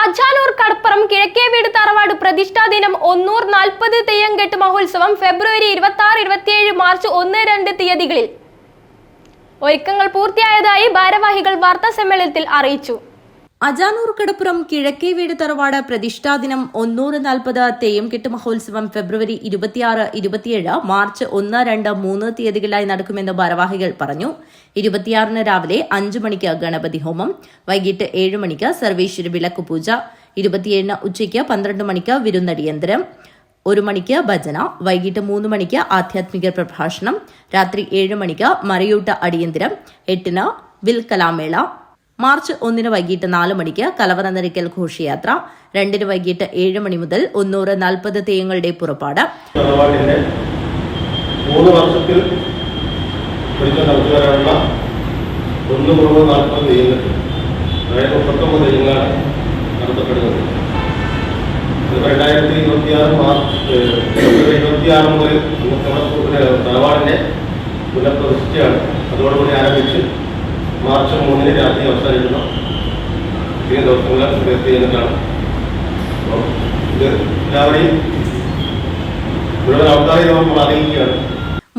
അജാനൂർ കടപ്പുറം കിഴക്കേവീട് തറവാട് പ്രതിഷ്ഠാ ദിനം 140 തെയ്യംകെട്ട് മഹോത്സവം ഫെബ്രുവരി 26, 27, മാർച്ച് 1, 2 തീയതികളിൽ ഒരുക്കങ്ങൾ പൂർത്തിയായതായി ഭാരവാഹികൾ വാർത്താസമ്മേളനത്തിൽ അറിയിച്ചു. അജാനൂർ കടപ്പുറം കിഴക്കേവീട് തറവാട് പ്രതിഷ്ഠാദിനം 140 തെയ്യംകെട്ട് മഹോത്സവം ഫെബ്രുവരി 26, 27, മാർച്ച് 1, 2, 3 തീയതികളിലായി നടക്കുമെന്ന് ഭാരവാഹികൾ പറഞ്ഞു. 26 രാവിലെ 5 മണിക്ക് ഗണപതി ഹോമം, വൈകിട്ട് 7 മണിക്ക് സർവേശ്വര വിളക്കുപൂജ, 27 ഉച്ചയ്ക്ക് 12 മണിക്ക് വിരുന്നടിയന്തരം, 1 മണിക്ക് ഭജന, വൈകിട്ട് 3 മണിക്ക് ആധ്യാത്മിക പ്രഭാഷണം, രാത്രി 7 മണിക്ക് മറയൂട്ട് അടിയന്തരം, 8 വിൽ കലാമേള, മാർച്ച് 1 വൈകിട്ട് 4 മണിക്ക് കലവറ നിരക്കൽ ഘോഷയാത്ര, 2 വൈകിട്ട് 7 മണി മുതൽ 140 തെയ്യങ്ങളുടെ പുറപ്പാട്. 3 വർഷത്തിൽ നടത്തുവാനുള്ള 140 തെയ്യങ്ങൾ, അതായത് 39 തെയ്യങ്ങളാണ് നടത്തപ്പെടുന്നത്. 2026 മാർച്ച് ഫെബ്രുവരി 26 മുതൽ നമ്മുടെ തറവാടിന്റെ പുനഃപ്രതിഷ്ഠയാണ് അതോടുകൂടി ആരംഭിച്ച് മാർച്ച് 3 രാത്രി അവസാനിക്കുന്ന ഇത്രയും ദിവസങ്ങൾ ചെയ്യുന്നതാണ്. ഇത് എല്ലാവരെയും മുഴുവൻ ഔദ്യോഗിക നമ്മൾ അറിയിക്കുകയാണ്.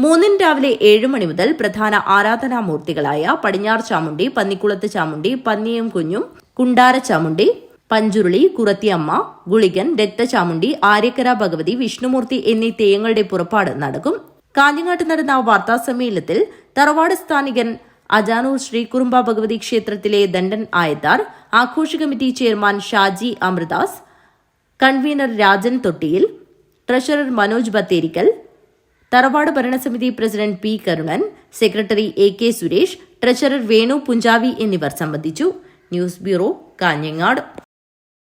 3 രാവിലെ 7 മണി മുതൽ പ്രധാന ആരാധനാമൂർത്തികളായ പടിഞ്ഞാർ ചാമുണ്ടി, പന്നിക്കുളത്ത് ചാമുണ്ടി, പന്നിയും കുഞ്ഞും, കുണ്ടാര ചാമുണ്ടി, പഞ്ചുരുളി, കുറത്തിയമ്മ, ഗുളികൻ, രക്തചാമുണ്ടി, ആര്യക്കര ഭഗവതി, വിഷ്ണുമൂർത്തി എന്നീ തെയ്യങ്ങളുടെ പുറപ്പാട് നടക്കും. കാഞ്ഞങ്ങാട്ട് നടന്ന വാർത്താസമ്മേളനത്തിൽ തറവാട് സ്ഥാനികൻ അജാനൂർ ശ്രീകുറുമ്പ ഭഗവതി ക്ഷേത്രത്തിലെ ദണ്ഡൻ ആയത്താർ, ആഘോഷ committee chairman Shaji Amrudas, convener Rajan Thottiyil, treasurer Manoj Batherikkal, തറവാട് ഭരണസമിതി president P Karunan, secretary AK Suresh, treasurer Venu Punchavi എന്നിവർ സംബന്ധിച്ചു. News bureau, Kanhangad.